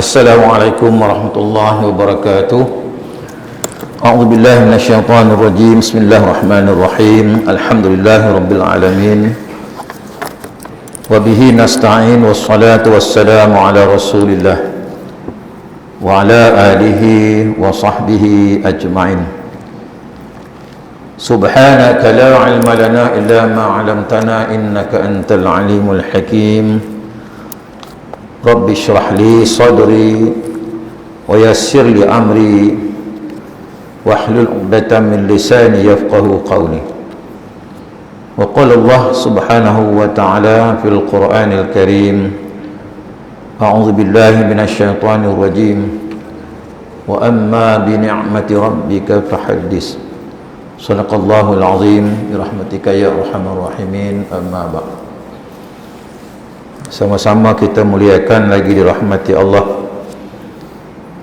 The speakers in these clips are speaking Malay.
Assalamualaikum warahmatullahi wabarakatuh. A'udzu billahi minasyaitonir rajim. Bismillahirrahmanirrahim. Alhamdulillahirabbil alamin. Wa bihi nasta'in wassalatu wassalamu ala Rasulillah wa ala alihi wa sahbihi ajma'in. Subhanaka la ilma lana illa ma 'allamtana innaka antal alimul hakim. Rabbi syrah li sadri wa yassir li amri wahlul 'uqdatam min lisani yafqahu qawli. Wa qala Allah subhanahu wa ta'ala fil Qur'anil Karim, a'udzu billahi minasy syaithanir rajim, wa amma bi ni'mati rabbika fahaddits. Shadaqallahul azim bi rahmatika ya arhamar rahimin. Amma ba'd. Sama-sama kita muliakan lagi dirahmati Allah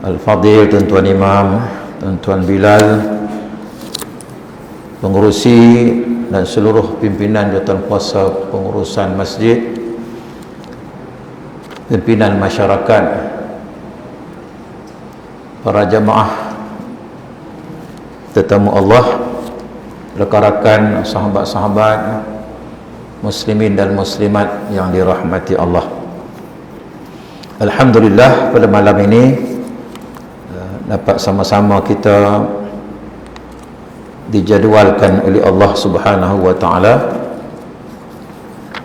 Al-Fadil, Tuan-Tuan Imam, Tuan-Tuan Bilal, pengurusi dan seluruh pimpinan jawatan kuasa pengurusan masjid, pimpinan masyarakat, para jamaah, tetamu Allah, rekan-rekan, sahabat-sahabat muslimin dan muslimat yang dirahmati Allah. Alhamdulillah, pada malam ini dapat sama-sama kita dijadualkan oleh Allah Subhanahu wa taala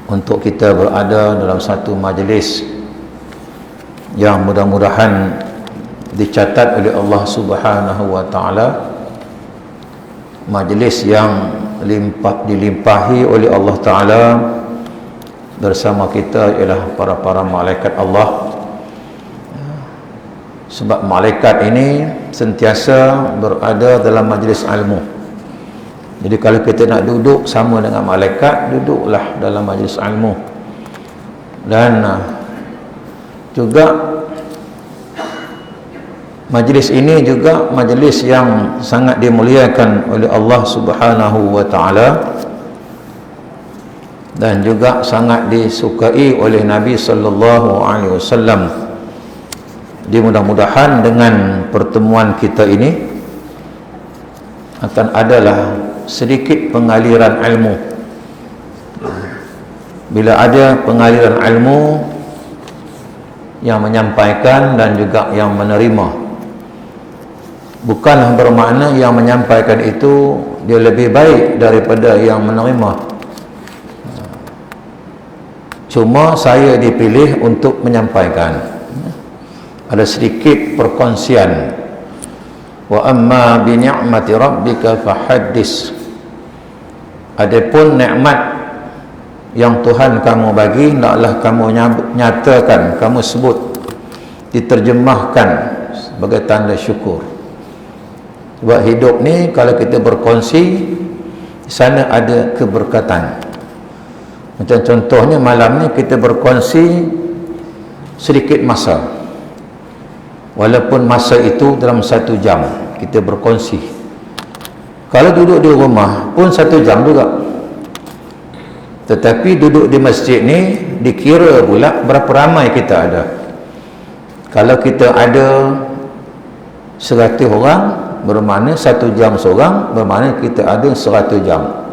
untuk kita berada dalam satu majlis yang mudah-mudahan dicatat oleh Allah Subhanahu wa taala majlis yang dilimpahi oleh Allah Ta'ala. Bersama kita ialah para malaikat Allah, sebab malaikat ini sentiasa berada dalam majlis ilmu. Jadi kalau kita nak duduk sama dengan malaikat, duduklah dalam majlis ilmu. Dan juga majlis ini juga majlis yang sangat dimuliakan oleh Allah Subhanahu wa taala dan juga sangat disukai oleh Nabi sallallahu alaihi wasallam. Mudah-mudahan dengan pertemuan kita ini akan adalah sedikit pengaliran ilmu. Bila ada pengaliran ilmu yang menyampaikan dan juga yang menerima, bukanlah bermakna yang menyampaikan itu dia lebih baik daripada yang menerima. Cuma saya dipilih untuk menyampaikan. Ada sedikit perkongsian. Wa amma bi ni'mati rabbika fahaddits. Adapun nikmat yang Tuhan kamu bagi, hendaklah kamu nyatakan, kamu sebut, diterjemahkan sebagai tanda syukur. Sebab hidup ni kalau kita berkongsi, di sana ada keberkatan. Macam contohnya malam ni kita berkongsi sedikit masa, walaupun masa itu dalam 1 jam kita berkongsi. Kalau duduk di rumah pun 1 jam juga, tetapi duduk di masjid ni dikira pula berapa ramai kita ada. Kalau kita ada 100 orang, bermakna 1 jam seorang, bermakna kita ada 100 jam.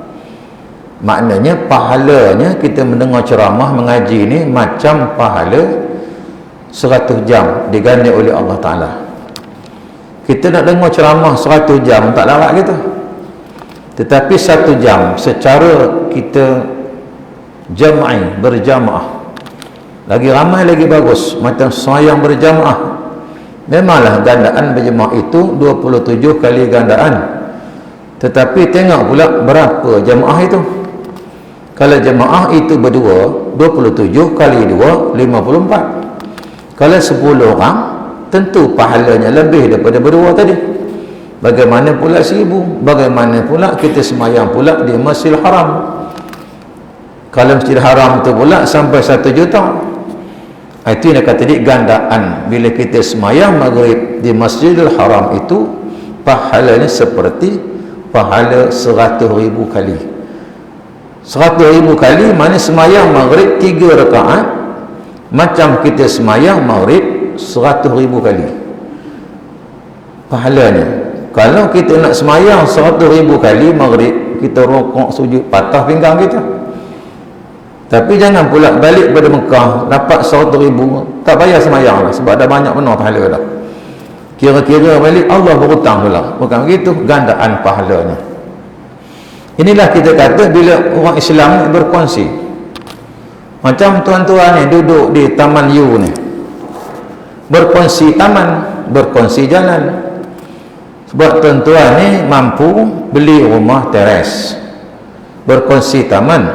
Maknanya pahalanya kita mendengar ceramah mengaji ni macam pahala 100 jam digandai oleh Allah Ta'ala. Kita nak dengar ceramah 100 jam tak larat kita, tetapi 1 jam secara kita jam'i, berjamaah, lagi ramai lagi bagus. Macam sembahyang berjamaah, memanglah gandaan berjemaah itu 27 kali gandaan, tetapi tengok pula berapa jemaah itu. Kalau jemaah itu berdua, 27 kali 2 54. Kalau 10 orang, tentu pahalanya lebih daripada berdua tadi. Bagaimana pula 1000? Bagaimana pula kita sembahyang pula di Masjidil Haram? Kalau Masjidil Haram itu pula sampai 1 juta. Itu yang kata tadi gandaan. Bila kita sembahyang maghrib di Masjidil Haram itu pahalanya seperti pahala 100,000 kali. 100,000 kali mana sembahyang maghrib 3 rakaat, macam kita sembahyang maghrib 100,000 kali pahalanya. Kalau kita nak semayang 100,000 kali maghrib, kita rokok sujud patah pinggang kita. Tapi jangan pula balik pada Mekah dapat 100,000 tak payah semayang lah, sebab dah banyak benar pahala dah. Kira-kira balik Allah berhutang pula. Bukan begitu, gandaan pahalanya. Inilah kita kata bila orang Islam ni berkongsi. Macam tuan-tuan ni duduk di Taman U ni, berkongsi taman, berkongsi jalan. Sebab tuan-tuan ni mampu beli rumah teres, berkongsi taman,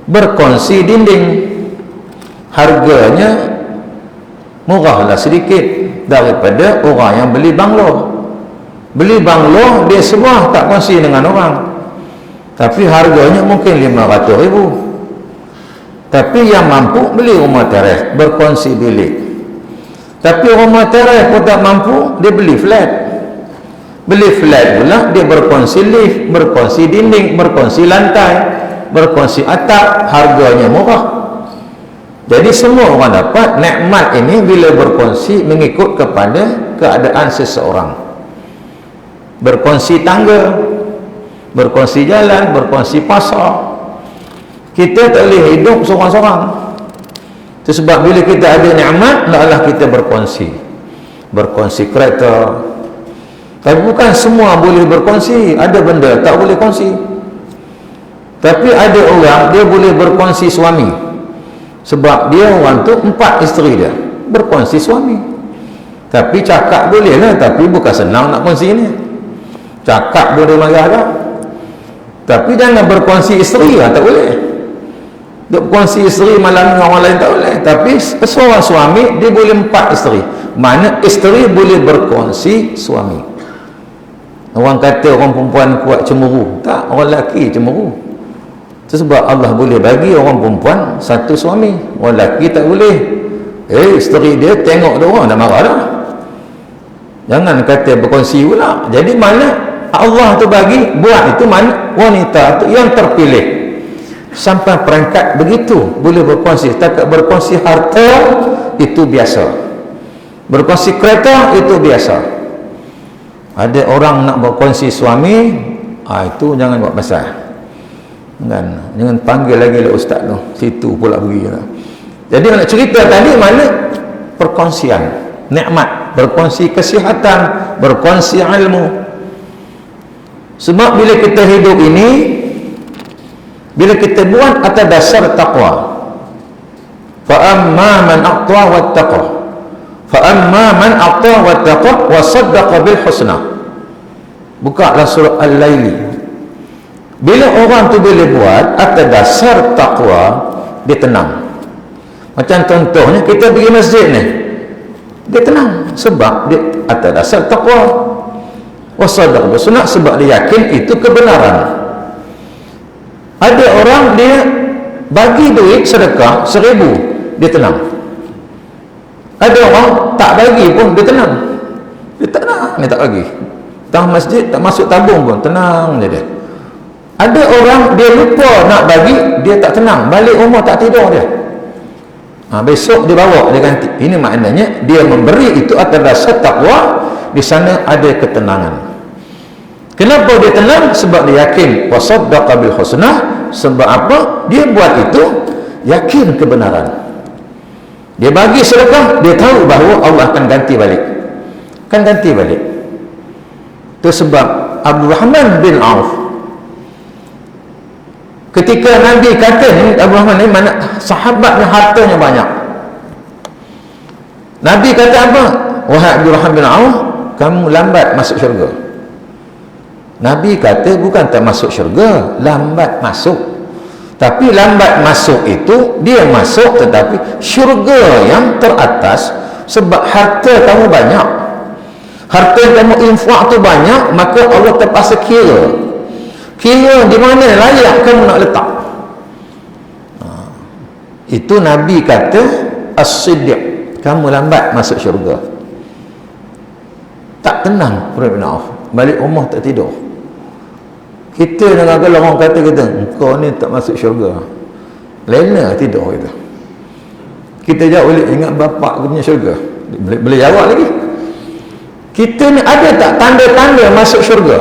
berkongsi dinding. Harganya murahlah sedikit daripada orang yang beli banglo. Beli banglo dia semua tak kongsi dengan orang, tapi harganya mungkin 500,000. Tapi yang mampu beli rumah teres, berkongsi bilik. Tapi rumah teres pun tak mampu, dia beli flat. Beli flat pula dia berkongsi lift, berkongsi dinding, berkongsi lantai, berkongsi atap, harganya murah. Jadi semua orang dapat nikmat ini bila berkongsi mengikut kepada keadaan seseorang. Berkongsi tangga, berkongsi jalan, berkongsi pasar. Kita tak boleh hidup seorang-seorang. Itu sebab bila kita ada nikmat, hendaklah kita berkongsi. Berkongsi kereta. Tapi bukan semua boleh berkongsi. Ada benda tak boleh kongsi. Tapi ada orang dia boleh berkongsi suami. Sebab dia orang tu 4 isteri dia, berkongsi suami. Tapi cakap boleh lah, tapi bukan senang nak kongsi ni. Cakap boleh marah dah, tapi jangan berkongsi isteri lah, tak boleh. Duk berkongsi isteri malam dengan orang lain tak boleh. Tapi seorang suami dia boleh 4 isteri. Mana isteri boleh berkongsi suami. Orang kata orang perempuan kuat cemburu. Tak, orang lelaki cemburu. Itu sebab Allah boleh bagi orang perempuan 1 suami, orang lelaki tak boleh. Isteri dia tengok dia orang dah marah dah. Jangan kata berkongsi pula. Jadi mana Allah tu bagi buat itu, mana wanita tu yang terpilih sampai perangkat begitu boleh berkongsi. Setakat berkongsi harta itu biasa, berkongsi kereta itu biasa. Ada orang nak berkongsi suami, itu jangan buat pasal. Jangan panggil lagi lah ustaz tu, situ pula pergi lah. Jadi nak cerita tadi mana perkongsian nikmat, berkongsi kesihatan, berkongsi ilmu. Sebab bila kita hidup ini, bila kita buat atas dasar taqwa, fa amma man a'ta wattaqa, fa amma man a'ta wattaqa wa saddaqa bil husna. Bukalah surah Al-Laili. Bila orang tu boleh buat atas dasar taqwa, dia tenang. Macam contohnya kita pergi masjid ni, dia tenang sebab dia atas dasar taqwa. Wa saddaqa bil husna, sebab dia yakin itu kebenaran. Ada orang dia bagi duit sedekah 1,000, dia tenang. Ada orang tak bagi pun dia tenang. Dia tenang, dia tak bagi. Tang masjid tak masuk tabung pun tenang je dia. Ada orang dia lupa nak bagi, dia tak tenang, balik rumah tak tidur dia. Besok dia bawa, dia ganti. Ini maknanya dia memberi itu atas dasar takwa, di sana ada ketenangan. Kenapa dia tenang? Sebab dia yakin wasaddaqa bil husna. Sebab apa? Dia buat itu yakin kebenaran. Dia bagi sedekah, dia tahu bahawa Allah akan ganti balik. Akan ganti balik. Itu sebab Abdurrahman bin Auf, ketika Nabi kata ni, Abdurrahman ni mana sahabatnya hartanya banyak. Nabi kata apa? Wahai Abdurrahman bin Auf, kamu lambat masuk syurga. Nabi kata bukan tak masuk syurga, lambat masuk. Tapi lambat masuk itu dia masuk, tetapi syurga yang teratas. Sebab harta kamu banyak, harta kamu infak tu banyak, maka Allah terpaksa kira di mana layak kamu nak letak. Itu Nabi kata as-siddiq, kamu lambat masuk syurga. Tak tenang Ibn Auf, balik rumah tak tidur. Kita dengan kalau orang kata kita, engkau ni tak masuk syurga, lena tidur kita. Kita jawab boleh ingat bapak aku punya syurga. Boleh jawab lagi. Kita ni ada tak tanda-tanda masuk syurga?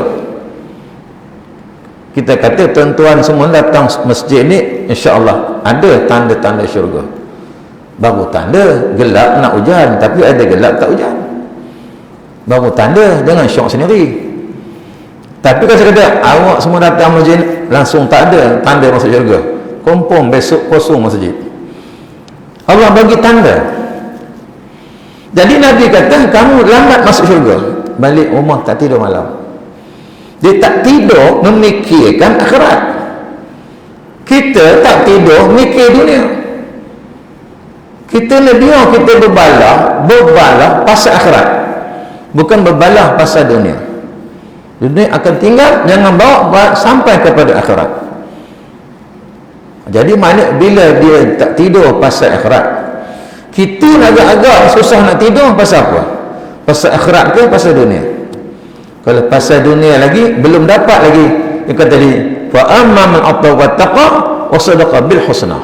Kita kata tuan-tuan semua datang masjid ni, insya-Allah ada tanda-tanda syurga. Baru tanda gelap nak hujan, tapi ada gelap tak hujan. Baru tanda, jangan syok sendiri. Tapi kalau sekadar awak semua datang masjid langsung tak ada tanda masuk syurga, confirm besok kosong masjid. Allah bagi tanda. Jadi Nabi kata kamu lambat masuk syurga, balik rumah tak tidur malam. Dia tak tidur memikirkan akhirat. Kita tak tidur mikir dunia. Kita ni biar kita berbalah pasal akhirat, bukan berbalah pasal dunia. Dunia akan tinggal, jangan bawa sampai kepada akhirat. Jadi mana bila dia tak tidur pasal akhirat, kita agak-agak susah nak tidur pasal apa? Pasal akhirat ke pasal dunia? Kalau pasal dunia lagi belum dapat lagi. Dia kata tadi, fa amma man atta wa taqa wa sadaqa bil husna.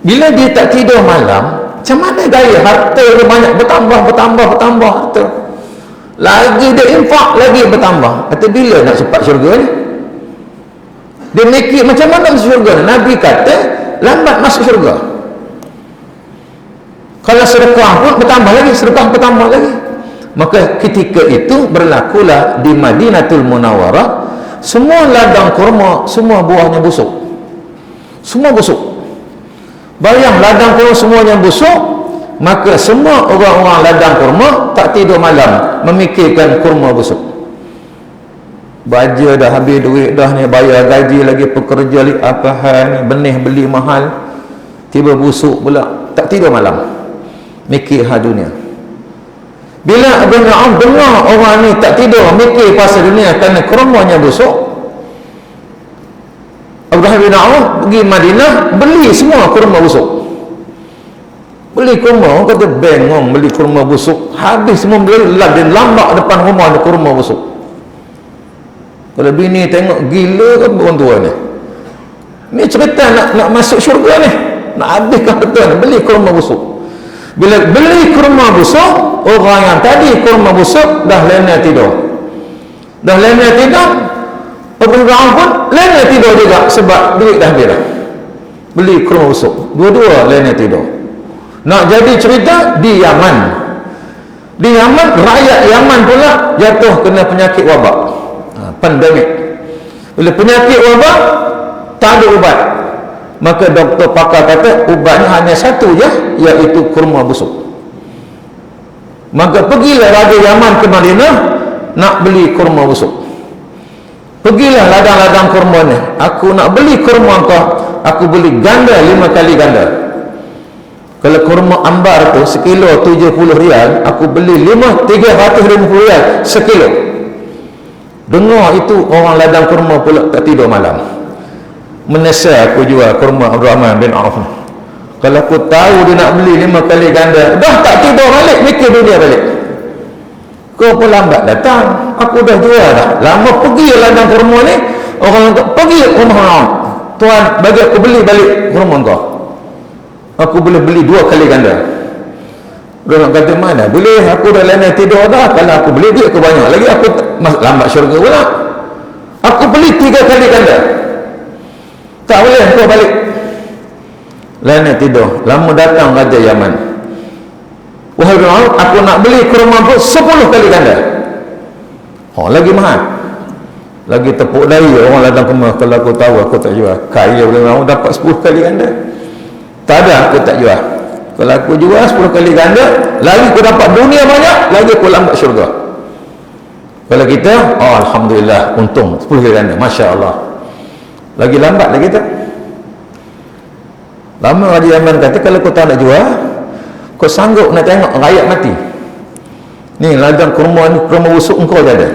Bila dia tak tidur malam, macam mana gaya harta dia banyak bertambah harta. Lagi dia infak, lagi bertambah. Kata bila nak sempat syurga ni? Dia mikir macam mana masuk syurga ni? Nabi kata lambat masuk syurga. Kalau sedekah pun bertambah lagi, sedekah bertambah lagi. Maka ketika itu berlakulah di Madinatul Munawwarah, semua ladang kurma, semua buahnya busuk. Semua busuk. Bayang ladang kurma semuanya busuk, maka semua orang-orang ladang kurma tak tidur malam memikirkan kurma busuk. Baja dah habis duit dah ni, bayar gaji lagi pekerja lagi, apa hal ni, benih beli mahal, tiba busuk pula, tak tidur malam mikir hal dunia. Bila Abu Na'am dengar orang ni tak tidur mikir pasal dunia kerana kurmanya busuk, Abraham bin Auf pergi Madinah beli semua kurma busuk. Beli kurma, orang kata bengong beli kurma busuk, habis semua beli, dia lambak depan rumah ada kurma busuk. Kalau bini tengok, gila ke orang tua ni? Ni cerita nak masuk syurga ni, nak habiskan betul ni, beli kurma busuk. Bila beli kurma busuk, orang yang tadi kurma busuk dah lena tidur. Dah lena tidur, Abraham pun lena tidur juga sebab duit dah habis dah. Beli kurma busuk, dua-dua lena tidur. Nak jadi cerita di Yaman. Di Yaman, rakyat Yaman pula jatuh kena penyakit wabak, pandemik. Bila penyakit wabak tak ada ubat, maka doktor pakar kata ubatnya hanya satu je, iaitu kurma busuk. Maka pergilah Raja Yaman ke Madinah nak beli kurma busuk. Pergilah ladang-ladang kurma ni, aku nak beli kurma kau, aku beli ganda 5 kali ganda. Kalau kurma ambar tu sekilo 70 rial, aku beli 350 rial sekilo. Dengar itu orang ladang kurma pula tak tidur malam. Menyesal aku jual kurma Abdurrahman bin Auf. Kalau aku tahu dia nak beli 5 kali ganda, dah tak tidur balik, mikir dunia balik. Kau pun lambat datang, aku dah jual dah. Lama pergi ladang kurma ni, orang kata pergi rumah orang, tuan bagi aku beli balik kurma kau, aku boleh beli 2 kali ganda. Dia nak kata mana boleh, aku dah lena tidur dah. Kalau aku beli duit aku banyak lagi, aku lambat syurga pula. Aku beli 3 kali ganda, tak boleh kau balik. Lena tidur. Lama datang Raja Yaman, wahai Fir'aun, aku nak beli kurma pun 10 kali ganda. Lagi mahal, lagi tepuk dahi orang ladang kurma. Kalau aku tahu aku tak jual. Kaya Fir'aun dapat 10 kali ganda. Tak ada, aku tak jual. Kalau aku jual 10 kali ganda, lagi aku dapat dunia banyak, lagi aku lambat syurga. Kalau kita, alhamdulillah, untung 10 kali ganda, Masya Allah. Lagi lambat lagi kita. Lama Raja Yaman kata, kalau kau tak nak jual, kau sanggup nak tengok rakyat mati. Ni ladang kurma ni, kurma busuk engkau je ada.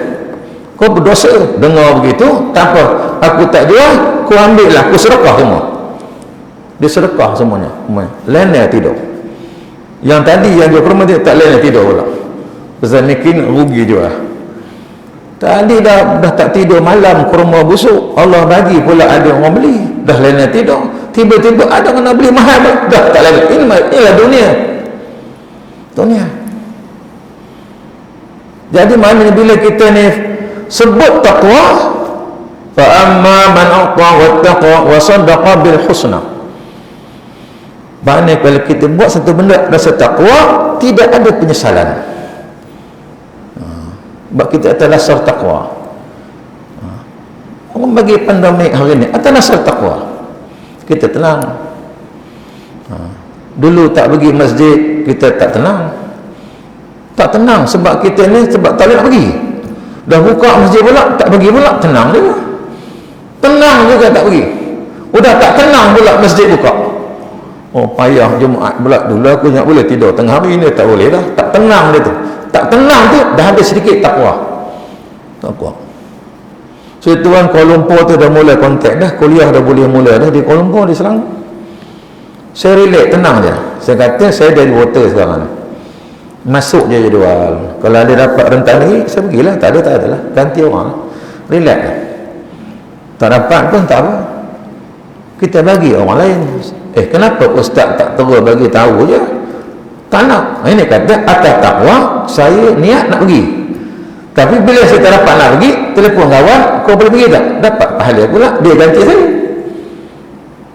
Kau berdosa. Dengar begitu, tak apa, aku tak jual, kau ambil lah, aku sedekah semua. Dia sedekah semuanya. Lena tidur. Yang tadi yang jual kurma dia tak lena tidur pula. Pasal mungkin rugi jual. Tadi dah tak tidur malam, kurma busuk, Allah bagi pula ada orang beli, dah lena tidur, tiba-tiba ada kena beli mahal, dah tak lagi. Inilah dunia. Jadi maknanya bila kita ni sebut taqwa, fa amma man a'ta wattaqa wa saddaqa bil husna, maknanya kalau kita buat satu benda rasa taqwa, tidak ada penyesalan. Sebab kita atas dasar taqwa. Orang bagi pandemik hari ni atas dasar taqwa, kita tenang. Dulu tak pergi masjid, kita tak tenang. Tak tenang sebab kita ni sebab tak nak pergi. Dah buka masjid pula, tak pergi pula, tenang juga. Tenang juga tak pergi. Udah tak tenang pula masjid buka. Oh payah Jumaat pula. Dulu aku nak boleh tidur tengah hari ni, tak boleh dah. Tak tenang dia tu. Tak tenang tu dah ada sedikit takwa. So tuan Kuala Lumpur tu dah mula kontak dah, kuliah dah boleh mula dah di Kuala Lumpur, di Selangor. Saya relax, tenang je. Saya kata saya dari water sekarang, masuk je jadual. Kalau ada dapat rentan lagi, saya pergilah. Tak ada lah, ganti orang. Relax lah. Tak dapat pun tak apa, kita bagi orang lain. Kenapa ustaz tak terus bagi tahu je? Tak nak. Ini kata atas takwa saya niat nak pergi, tapi bila saya tak dapat nak pergi, telefon kawan, kau boleh pergi tak? Dapat pahala pula, dia ganti saya.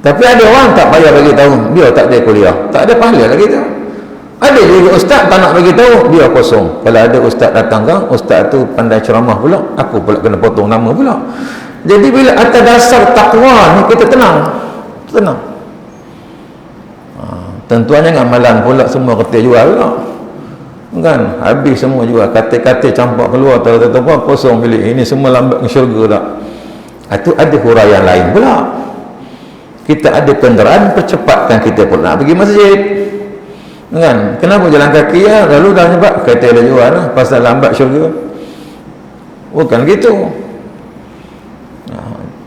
Tapi ada orang tak payah bagi tahu, dia tak ada kuliah, tak ada pahala lagi tu. Ada juga ustaz tak nak bagi tahu, dia kosong. Kalau ada ustaz datang kan, ustaz tu pandai ceramah pula, aku pula kena potong nama pula. Jadi bila atas dasar takwa ni kita tenang. Tentuannya amalan pula semua kata jual pula, kan, habis semua jual, kata-kata campak keluar, tak kosong bilik. Ini semua lambat ke syurga tak. Itu ada huraian lain pula. Kita ada kenderaan percepatkan kita pun nak pergi masjid, kan. Kenapa jalan kaki ya? Lalu dah sebab kata ada jual lah, pasal lambat syurga. Bukan gitu.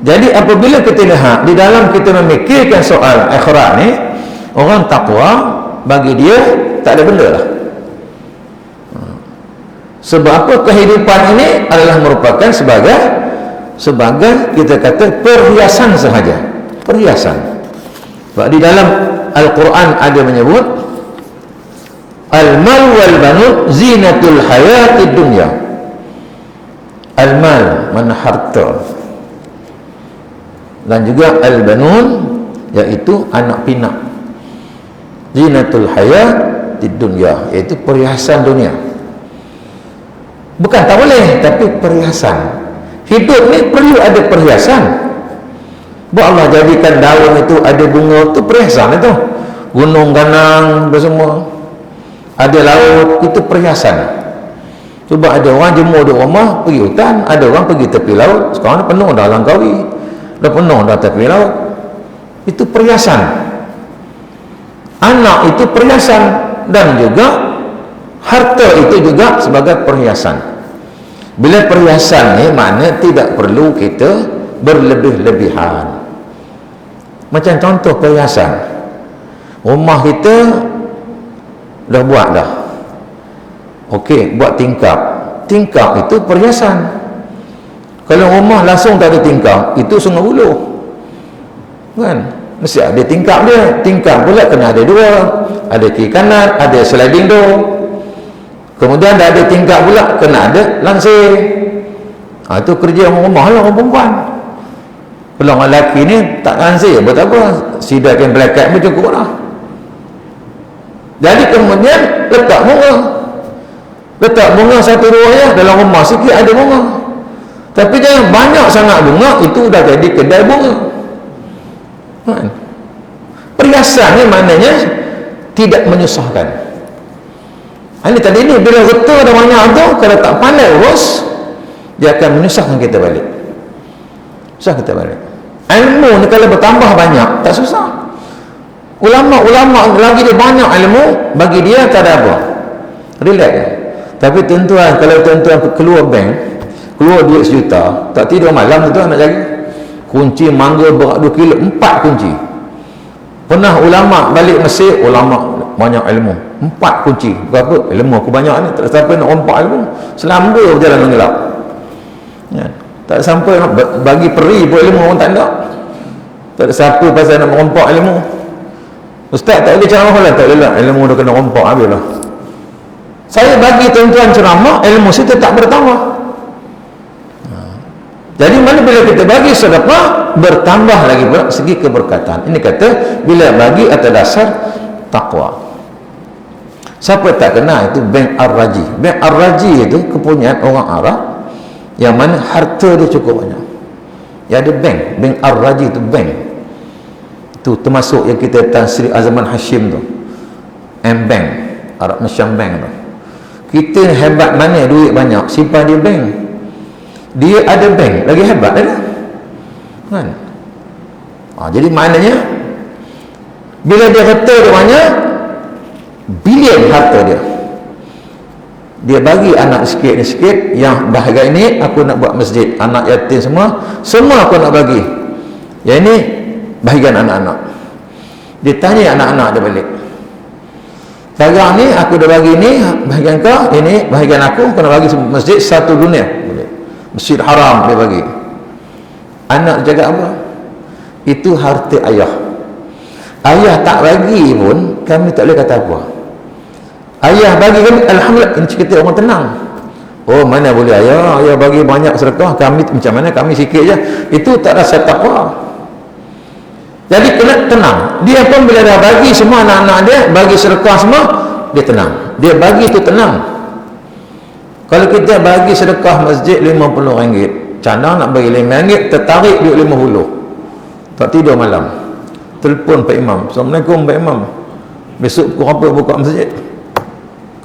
Jadi apabila kita lihat di dalam kita memikirkan soal akhirat ni, orang takwa bagi dia tak ada benda lah. Sebab apa? Kehidupan ini adalah merupakan sebagai kita kata perhiasan sahaja. Perhiasan. Sebab di dalam Al-Quran ada menyebut al-mal wal banun zinatul hayatid dunya. Al-mal mana harta, dan juga al-banun iaitu anak pinak. Zinatul hayat di dunia, iaitu perhiasan dunia. Bukan tak boleh, tapi perhiasan. Hidup ni perlu ada perhiasan. Buat Allah jadikan daun itu ada bunga, itu perhiasan itu. Gunung ganang semua, ada laut, itu perhiasan. Cuba ada orang jemur di rumah, pergi hutan, ada orang pergi tepi laut. Sekarang penuh dah Langkawi, dah penuh dah tepi laut. Itu perhiasan. Anak itu perhiasan, dan juga harta itu juga sebagai perhiasan. Bila perhiasan ni makna tidak perlu kita berlebih-lebihan. Macam contoh perhiasan, rumah kita dah buat dah, okey, buat tingkap. Tingkap itu perhiasan. Kalau rumah langsung tak ada tingkap, itu sungai buluh, kan? Mesti ada tingkap dia. Tingkap pula kena ada dua, ada kiri kanan, ada sliding door. Kemudian dah ada tingkap pula, kena ada lansir. Itu kerja orang rumah lah, orang perempuan. Kalau orang lelaki ni tak lansir, buat apa? Sidakan belakat pun cukup lah. Jadi kemudian letak bunga. Letak bunga satu dua ya, dalam rumah sikit ada bunga. Tapi jangan banyak sangat bunga, itu dah jadi kedai bunga. Perhiasan ni maknanya tidak menyusahkan. Ini tadi ni bila getah dah banyak tu, kalau tak pandai urus, dia akan menyusahkan kita balik. Susah kita balik. Ilmu ni kalau bertambah banyak, tak susah. Ulama-ulama lagi dia banyak ilmu, bagi dia tak ada apa, relax. Tapi tuan-tuan, kalau tuan-tuan keluar bank, keluar duit 1 juta, tak tidur malam tuan nak jaga. Kunci mangga berat 2 kilo, 4 kunci. Pernah ulama balik Mesir, ulama banyak ilmu, 4 kunci. Berapa? Ilmu aku banyak ni, tak siapa nak rompak ilmu. Selamba berjalan menggelap. Ya. Tak sampai nak bagi peri buat ilmu orang tak ada. Tak ada siapa pasal nak merompak ilmu. Ustaz tak boleh ceramah lah, tak boleh lah, ilmu dah kena rompak habis lah. Saya bagi tuan-tuan ceramah, ilmu saya tetap bertambah. Jadi mana bila kita bagi sedekah, bertambah lagi pula segi keberkatan. Ini kata bila bagi atas dasar takwa. Siapa tak kenal itu Bank Ar-Raji. Bank Ar-Raji itu kepunyaan orang Arab yang mana harta dia cukup banyak. Ya, ada Bank Ar-Raji itu bank. Itu termasuk yang kita Tan Sri Azman Hashim tu, M-Bank, Arab National Bank tu. Kita hebat mana duit banyak, simpan di bank. Dia ada bank, lagi hebat ada kan? Jadi maknanya bila dia harta dia banyak, bilion harta dia bagi anak sikit, yang bahagian ini aku nak buat masjid, anak yatim semua aku nak bagi, yang ini bahagian anak-anak. Dia tanya anak-anak dia balik, sekarang ni aku dah bagi ni bahagian kau, ini bahagian aku nak bagi masjid satu dunia, Masjid Haram dia bagi. Anak jaga apa? Itu harta ayah. Ayah tak bagi pun kami tak boleh kata apa. Ayah bagi kami, alhamdulillah, ini cerita orang tenang. Oh, mana boleh ayah bagi banyak sedekah, kami macam mana, kami sikit je. Itu tak rasa takwa. Jadi kena tenang. Dia pun bila dah bagi semua anak-anak dia, bagi sedekah semua, dia tenang. Dia bagi tu tenang. Kalau kita bagi sedekah masjid RM50, cadang nak bagi RM5, tertarik duit RM50. Tak tidur malam. Telefon Pak Imam, Assalamualaikum Pak Imam, besok pukul apa buka masjid?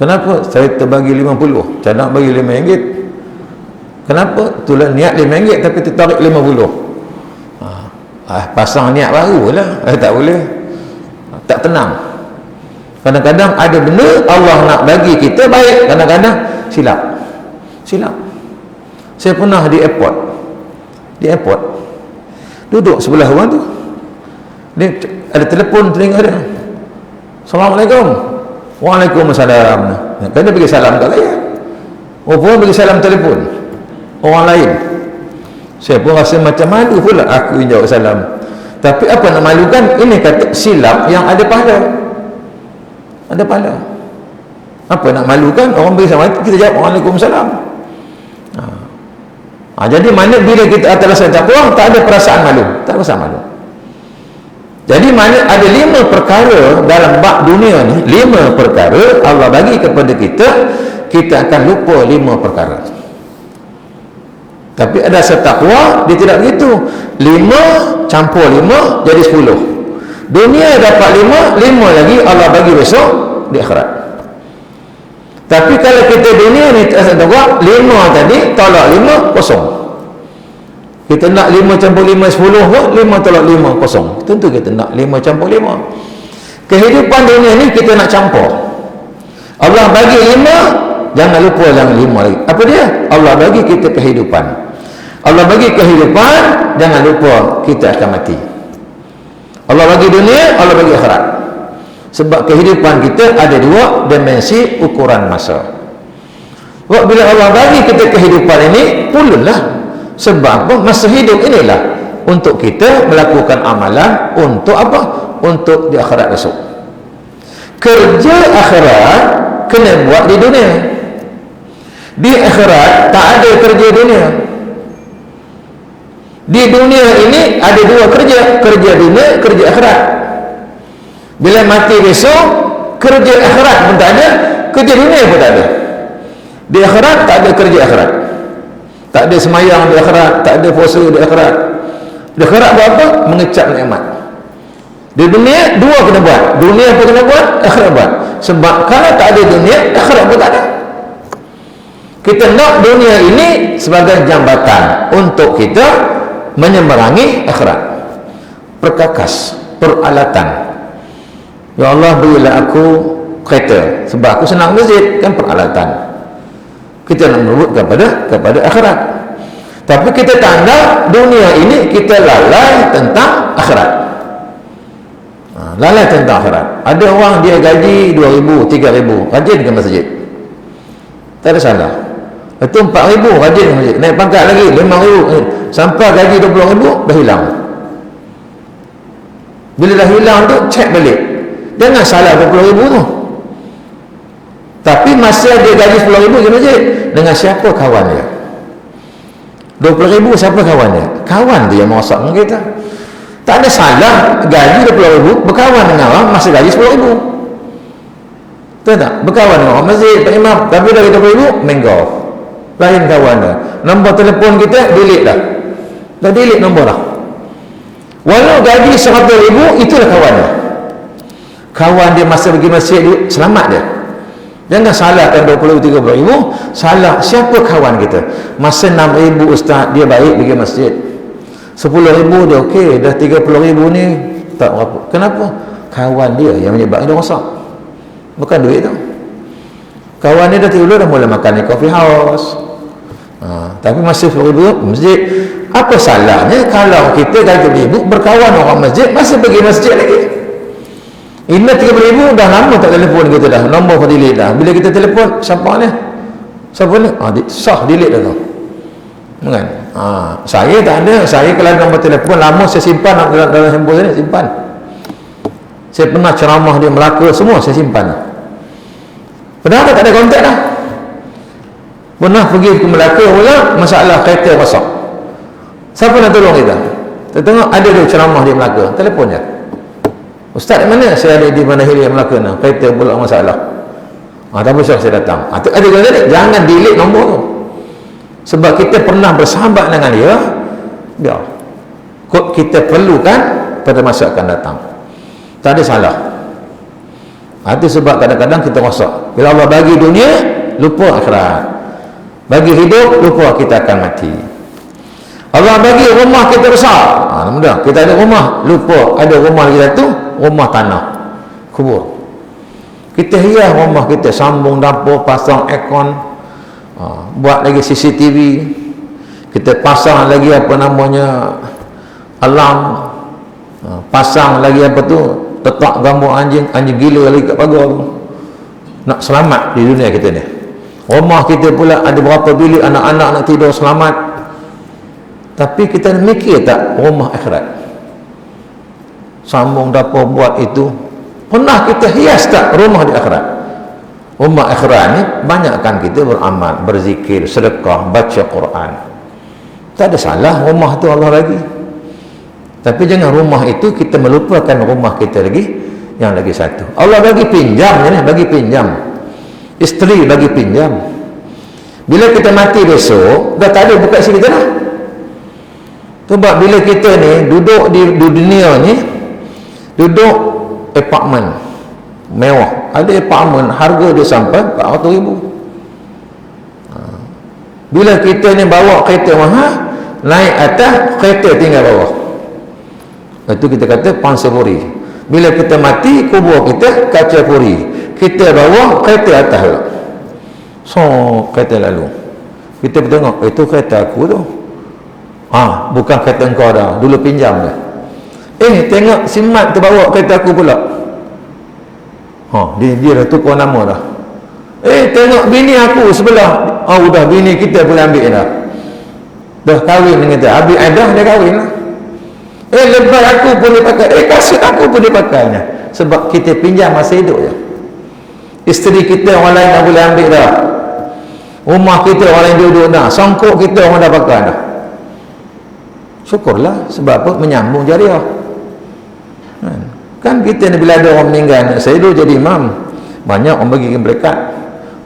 Kenapa? Saya terbagi RM50, cadang bagi RM5. Kenapa? Itulah niat RM5 tapi tertarik RM50. Pasang niat baru lah. Tak boleh. Tak tenang. Kadang-kadang ada benda Allah nak bagi kita baik, kadang-kadang silap. Saya pernah di airport duduk sebelah orang tu, dia ada telefon telinga dia, Assalamualaikum. Waalaikumsalam. Kan dia bagi salam kat saya, pun bagi salam telefon orang lain. Saya pun rasa macam malu pula aku jawab salam. Tapi apa nak malukan, ini kata silap yang ada pahala. Apa nak malukan, orang beri salam kita jawab Waalaikumsalam. Jadi mana bila kita atas rasa takwa, tak ada perasaan malu, Jadi mana ada 5 perkara dalam bab dunia ni, 5 perkara Allah bagi kepada kita akan lupa 5 perkara. Tapi ada rasa takwa, dia tidak begitu. 5 campur 5 jadi 10. Dunia dapat 5 lagi Allah bagi besok di akhirat. Tapi kalau kita dunia ni tak rasa takwa, 5 tadi tolak 5 kosong. Kita nak 5 campur 5 10 pun 5 tolak 5 kosong. Tentu kita nak 5 campur 5. Kehidupan dunia ni kita nak campur. Allah bagi 5, jangan lupa yang 5 lagi. Apa dia? Allah bagi kita kehidupan. Allah bagi kehidupan, jangan lupa kita akan mati. Allah bagi dunia, Allah bagi akhirat. Sebab kehidupan kita ada 2 dimensi ukuran masa. Bila Allah bagi kita kehidupan ini, pulunlah. Sebab apa? Masa hidup inilah untuk kita melakukan amalan untuk apa? Untuk di akhirat besok. Kerja akhirat kena buat di dunia. Di akhirat tak ada kerja dunia. Di dunia ini ada 2 kerja dunia, kerja akhirat. Bila mati besok, kerja akhirat pun tak ada, kerja dunia pun tak ada. Di akhirat tak ada kerja akhirat. Tak ada semayang di akhirat, tak ada puasa di akhirat. Di akhirat buat apa? Mengecap nikmat. Di dunia 2 kena buat. Dunia pun kena buat, akhirat buat. Sebab kalau tak ada dunia, akhirat pun tak ada. Kita nak dunia ini sebagai jambatan untuk kita menyeberangi akhirat. Perkakas, peralatan. Ya Allah, berilah aku kereta sebab aku senang masjid, kan peralatan. Kita nak merebut kepada akhirat. Tapi kita tanda dunia ini kita lalai tentang akhirat. Lalai tentang akhirat. Ada orang dia gaji 2,000, 3,000, rajin ke masjid, tak ada salah. Itu 4,000 rajin masjid, naik pangkat lagi 5,000, sampai gaji 20,000 dah hilang. Bila dah hilang tu cek balik, jangan salah 20,000 tu. Tapi masa dia gaji 10,000 pergi masjid, dengan siapa kawan dia? 20,000 siapa kawan dia? Kawan dia yang masak dengan kita. Tak ada salah gaji 20,000 berkawan dengan orang masa gaji 10,000. Tahu tak? Berkawan dengan orang masjid, Pak Imam, tapi dah 20,000 main golf, lain kawan dia. Nombor telefon kita delete dah delete nombor dah. Walau gaji 100,000, itulah kawan dia. Kawan dia masa pergi masjid dia, selamat dia. Jangan salahkan 20,000, 30,000. Salah siapa kawan kita. Masa 6,000 ustaz, dia baik pergi masjid. 10,000 dia okey, dah 30,000 ni tak berapa. Kenapa? Kawan dia yang menyebabkan dia rosak, bukan duit tu. Kawan dia dah tidur, dah mula makan di coffee house. Tapi masih 10,000 masjid. Apa salahnya kalau kita gaji 30,000 berkawan orang masjid, masih pergi masjid lagi? Ini 30,000 dah lama tak telefon kita dah, nombor delete dah. Bila kita telefon, siapa ni? Siapa ni? Sah delete dah tu. Kan? Saya tak ada. Saya kalau nombor telefon lama saya simpan dalam handphone saya, simpan. Saya pernah ceramah di Melaka, semua saya simpan. Padahal tak ada kontak dah. Pernah pergi ke Melaka pula, masalah kereta rosak. Siapa nak tolong kita? Kita tengok ada dia ceramah di Melaka, telefon je. Ustaz di mana? Saya ada di mana Hilir Melaka ni, kereta pula masalah. Tak boleh saya datang. Ada kata jangan delete nombor tu. Sebab kita pernah bersahabat dengan dia, biar kita perlukan pada masa akan datang. Tak ada salah. Itu sebab kadang-kadang kita rosak. Bila Allah bagi dunia, lupa akhirat. Bagi hidup, lupa kita akan mati. Allah bagi rumah kita besar, mudah. Kita ada rumah, lupa ada rumah kita tu, rumah tanah, kubur. Kita hias rumah kita, sambung dapur, pasang aircon, buat lagi CCTV, kita pasang lagi apa namanya alarm, pasang lagi apa tu, letak gambar anjing gila lagi kat pagar tu. Nak selamat di dunia kita ni. Rumah kita pula ada berapa bilik anak-anak nak tidur selamat. Tapi kita mikir tak rumah akhirat? Sambung dapur buat itu. Pernah kita hias tak rumah di akhirat? Rumah akhirat ni banyakkan kita beramal, berzikir, sedekah, baca Quran. Tak ada salah rumah tu Allah bagi. Tapi jangan rumah itu kita melupakan rumah kita lagi yang lagi satu. Allah bagi pinjam je ni, bagi pinjam. Isteri bagi pinjam. Bila kita mati besok, dah tak ada buka isi kita dah. Sebab bila kita ni duduk di dunia ni, duduk apartmen mewah, ada apartmen harga dia sampai 400,000. Bila kita ni bawa kereta mahal, naik atas, kereta tinggal bawah. Itu kita kata pansapuri. Bila kita mati, kubur kita kaca puri, kita bawa kereta atas lah. So kereta lalu, kita tengok itu kereta aku tu, bukan kereta engkau dah, dulu pinjam dah. Tengok si Mat tu bawa kereta aku pula. Dia dah tukar nama dah. Tengok bini aku sebelah. Udah bini kita boleh ambil dah. Dah kahwin dengan dia. Habis dah dia kahwin lah. Lebar aku pun dia pakai. Kasut aku pun dia pakainya. Sebab kita pinjam masa hidup je. Isteri kita orang lain dah boleh ambil dah. Rumah kita orang lain duduk dah. Songkok kita orang dah pakai dah. Syukurlah. Sebab apa? Menyambung jariah. Kan kita ni bila ada orang meninggal, saya dulu jadi imam, banyak orang bagi mereka,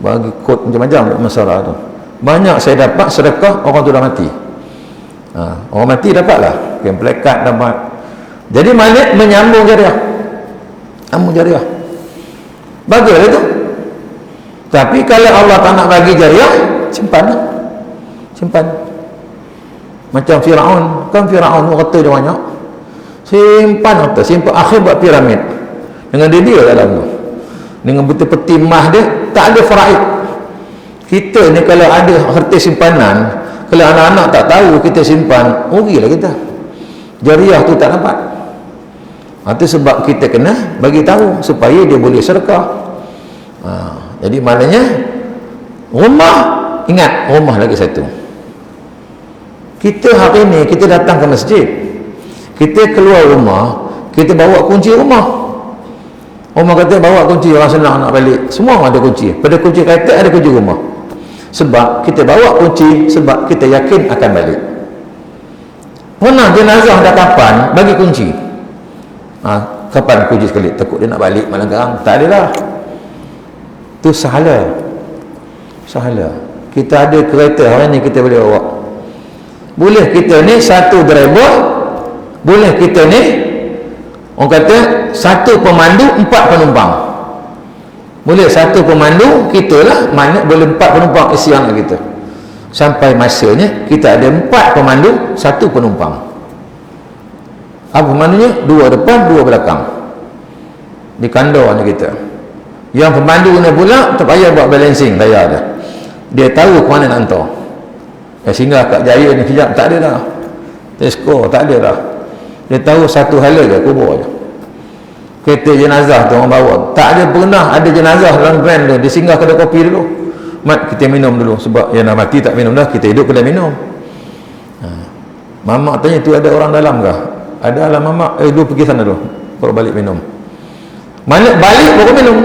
bagi kod macam-macam masalah tu. Banyak saya dapat sedekah orang tu dah mati. Orang mati dapatlah, plekat dapat. Jadi mana menyambung jariah. Menyambung jariah. Baguslah itu. Tapi kalau Allah tak nak bagi jariah, simpanlah. Simpan. Macam Firaun, kan Firaun harta dia banyak. Simpan harta, simpan, akhir buat piramid dengan dia dalam tu, dengan betul peti mah dia, tak ada faraid. Kita ni kalau ada harta simpanan, kalau anak-anak tak tahu kita simpan, rugilah kita, jariah tu tak dapat. Itu sebab kita kena bagi tahu supaya dia boleh sedekah. Jadi maknanya rumah ingat rumah lagi satu. Kita hari ni kita datang ke masjid, kita keluar rumah, kita bawa kunci rumah. Rumah kata bawa kunci, orang senang nak balik, semua ada kunci, pada kunci kereta ada kunci rumah. Sebab kita bawa kunci, sebab kita yakin akan balik. Pernah jenazah dah kapan bagi kunci, kapan kunci sekali, takut dia nak balik malam garang, tak ada lah. Tu sahala. Kita ada kereta hari ni, kita boleh bawa. Boleh kita ni satu driver, boleh kita ni orang kata satu pemandu 4 penumpang. Boleh satu pemandu kita lah, mana boleh 4 penumpang isi anak kita. Sampai masanya kita ada 4 pemandu, 1 penumpang. Apa pemandunya? 2 depan, 2 belakang. Di kandor anak kita. Yang pemandu ni pula tak payah buat balancing, bayar dah. Dia tahu ke mana nak hantar. Sehingga kat Jaya ni kejap tak ada dah. Tesco tak ada dah. Dia tahu satu hala je, kubur je. Kereta jenazah tu orang bawa, tak ada pernah ada jenazah dalam van dia. Dia singgah kedai kopi dulu, mat kita minum dulu, sebab yang nak mati tak minum dah, kita hidup kena minum. Mamak tanya tu ada orang dalam kah? Ada lah mamak, dulu pergi sana dulu baru balik minum. Mana balik baru minum.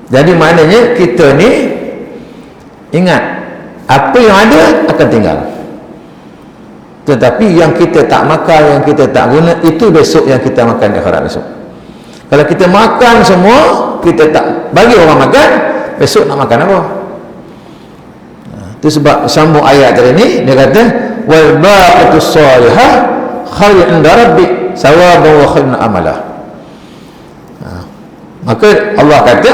Jadi maknanya kita ni ingat, apa yang ada akan tinggal, tetapi yang kita tak makan, yang kita tak guna, itu besok yang kita makan di akhirat besok. Kalau kita makan semua, kita tak bagi orang makan, besok nak makan apa? Itu sebab sambung ayat tadi ni, dia kata wal baqitus salihah khairun 'inda rabbik sawaban wa khairun amala. Maka Allah kata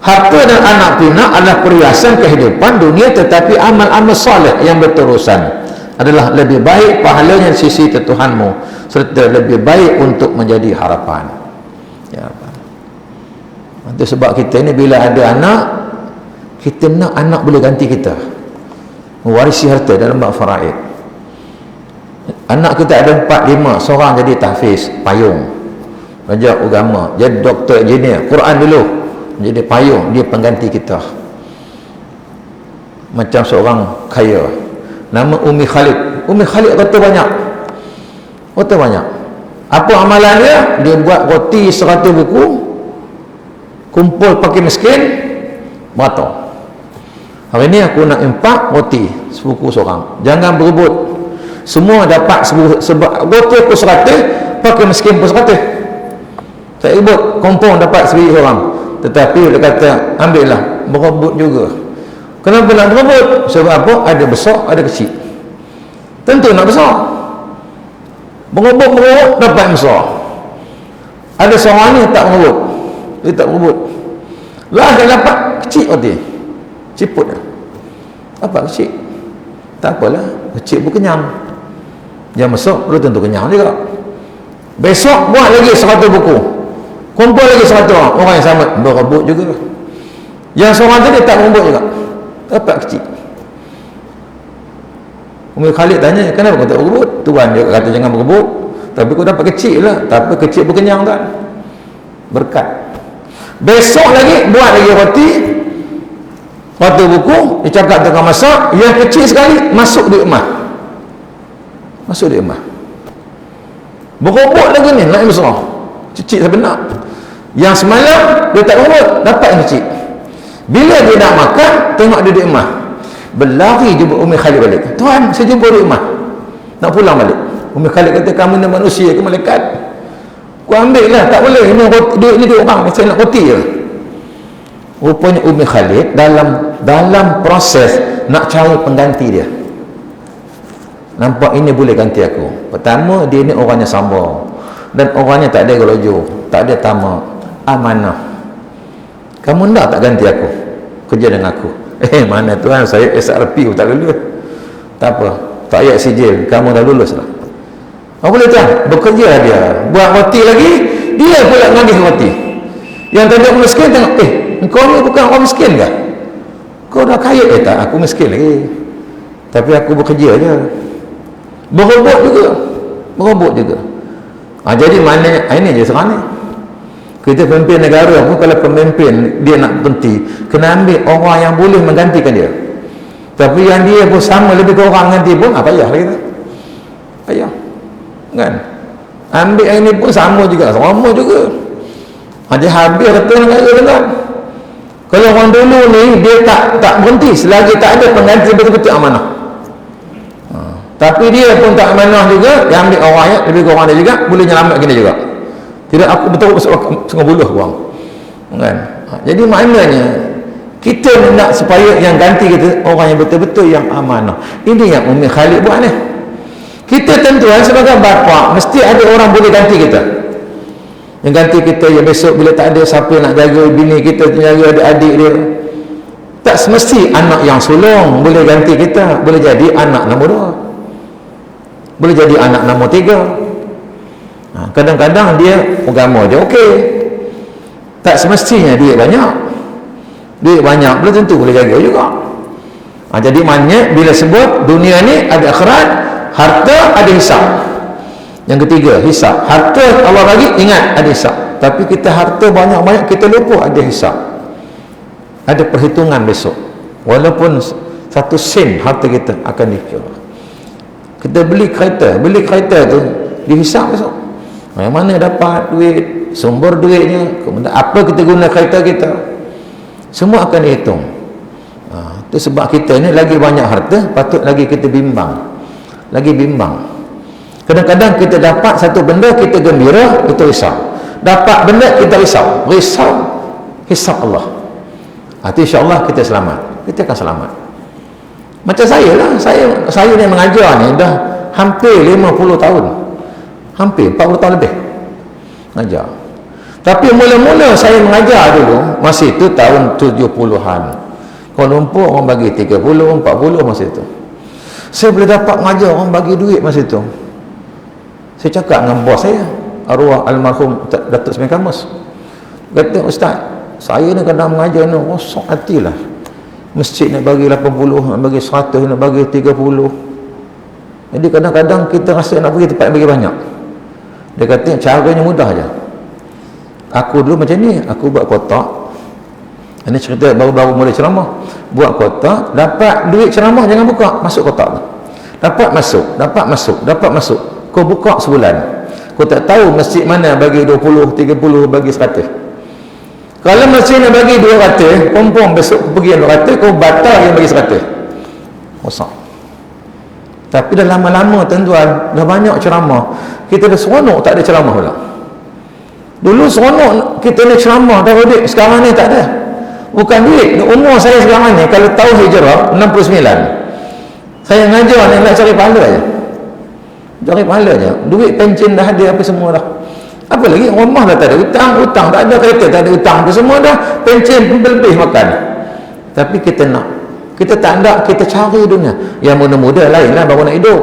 harta dan anak pinak adalah perhiasan kehidupan dunia, tetapi amal-amal soleh yang berterusan adalah lebih baik pahalanya di sisi Tuhanmu, serta lebih baik untuk menjadi harapan. Ya. Itu sebab kita ni bila ada anak, kita nak anak boleh ganti kita, mewarisi harta dalam bab faraid. Anak kita ada 4, 5, seorang jadi tahfiz, payung, belajar agama, jadi doktor, engineer, Quran dulu, jadi payung, dia pengganti kita. Macam seorang kaya nama Umi Khalid. Umi Khalid kata banyak. Apa amalan dia? Dia buat roti 100 buku, kumpul pakai miskin, beratur. Hari ni aku nak impak roti sebuku seorang. Jangan berebut. Semua dapat sebab roti aku 100, pakai miskin pun 100. Tak rebut, kompong dapat sebiji orang. Tetapi dia kata, ambillah, berebut juga. Kenapa nak berebut? Sebab apa? Ada besar, ada kecil. Tentu nak besar. Berebut, dapat besar. Ada seorang ni tak berebut. Dia tak berebut. Lah dia dapat kecil roti. Ciput dah. Dapat kecil. Tak apalah, kecil pun kenyang. Yang besar, belum tentu kenyang juga. Besok buat lagi 100 buku. Kumpul lagi 100 orang yang sama, berebut juga. Yang seorang tadi tak berebut juga, dapat kecil. Umi Khalid tanya, kenapa kau tak berebut? Tuan dia kata jangan berebut, tapi kau dapat kecil lah. Tak apa, kecil pun kenyang tak? Berkat. Besok lagi buat lagi roti, buku, dia cakap tengah masak, yang kecil sekali masuk di rumah. Berebut lagi ni, nak yang besar, kecil sampai nak. Yang semalam dia tak berebut, dapat yang kecil. Bila dia nak makan, tengok dia di rumah, berlari jumpa Umi Khalid balik. Tuan, saya jumpa di rumah, nak pulang balik. Umi Khalid kata, kamu ni manusia ke malaikat? Kau ambil lah, tak boleh, ini duit ni duit orang, saya nak roti je. Rupanya Umi Khalid dalam proses nak cari pengganti dia. Nampak ini boleh ganti aku. Pertama, dia ni orangnya sabar, dan orangnya tak ada gelojo, tak ada tamak, amanah. Kamu nak tak ganti aku kerja dengan aku? Mana tuan, saya SRP tak lulus. Tak apa, tak payah sijil, kamu dah lulus lah. Apa boleh tuan? Bekerja dia, buat roti lagi, dia pula ngagih roti. Yang tadi aku miskin tengok, kau ni bukan orang miskin ke? Kau dah kaya? Tak, aku miskin lagi, tapi aku bekerja je. Berebut juga. Jadi mana ini je serang ni. Kita pemimpin negara pun, kalau pemimpin dia nak berhenti, kena ambil orang yang boleh menggantikan dia. Tapi yang dia pun sama lebih kurang ganti pun, payah lah kita. Payah. Kan? Ambil yang ini pun sama juga. Dia habis kata negara dengan. Kalau orang dulu ni, dia tak berhenti selagi tak ada pengganti betul-betul amanah. Tapi dia pun tak amanah juga, dia ambil orang yang lebih kurang dia juga, boleh nyelamatkan dia juga. Tidak, aku betul setengah buluh orang. Kan? Jadi maknanya kita nak supaya yang ganti kita orang yang betul-betul yang amanah. Ini yang Umi Khalid buat ni. Kita tentuan sebagai bapa mesti ada orang boleh ganti kita. Yang ganti kita yang besok bila tak ada siapa nak jaga bini kita, jaga adik-adik dia. Tak semesti anak yang sulung boleh ganti kita, boleh jadi anak nombor 2. Boleh jadi anak nombor 3. Kadang-kadang dia agama dia okey, tak semestinya duit banyak belum tentu boleh jaga juga. Jadi maknanya bila sebut dunia ni ada akhirat, harta ada hisab. Yang ketiga hisab. Harta Allah bagi, ingat ada hisab. Tapi kita harta banyak-banyak, kita lupa ada hisab, ada perhitungan besok. Walaupun 1 sen harta kita akan dikira. Kita beli kereta tu dihisab besok. Yang mana dapat duit, sumber duitnya, kemudian apa kita guna kereta kita, semua akan dihitung. Itu sebab kita ni lagi banyak harta, patut lagi kita bimbang. Kadang-kadang kita dapat satu benda, kita gembira, itu risau. Dapat benda, kita risau. Hisab Allah. Itu insyaAllah kita selamat. Kita akan selamat. Macam saya lah, saya ni mengajar ni dah hampir 50 tahun. Hampir 40 tahun lebih mengajar. Tapi mula-mula saya mengajar dulu, masih itu tahun 70-an. Kuala Lumpur orang bagi 30, 40 masa itu. Saya boleh dapat mengajar orang bagi duit masa itu. Saya cakap dengan bos saya, arwah almarhum Datuk Seri Kamus. Kata, Ustaz, saya ni kadang mengajar ni rosak hatilah. Masjid nak bagi 80, nak bagi 100, nak bagi 30. Jadi kadang-kadang kita rasa nak pergi tempat yang bagi banyak. Dia kata caranya mudah je. Aku dulu macam ni, aku buat kotak. Ini cerita baru-baru mula ceramah. Buat kotak, dapat duit ceramah jangan buka, masuk kotak tu. Dapat masuk. Kau buka sebulan. Kau tak tahu masjid mana bagi 20, 30, bagi 100. Kalau masjid nak bagi 200, pompong besok pergi yang 200, kau batal yang bagi 100. Rosak. Tapi dah lama-lama tuan-tuan, dah banyak ceramah, kita dah seronok tak ada ceramah pula. Dulu seronok kita ni ceramah dah duit, sekarang ni tak ada. Bukan duit, umur saya sekarang ni kalau tahun hijrah 69, saya ngajar ni nak cari pahala je. Duit pencen dah ada, apa semua dah. Apa lagi, rumah dah tak ada, hutang tak ada, kereta tak ada hutang, apa semua dah, pencen pun lebih makan. Tapi kita tak nak, kita cari dunia. Yang muda-muda lain lah baru nak hidup.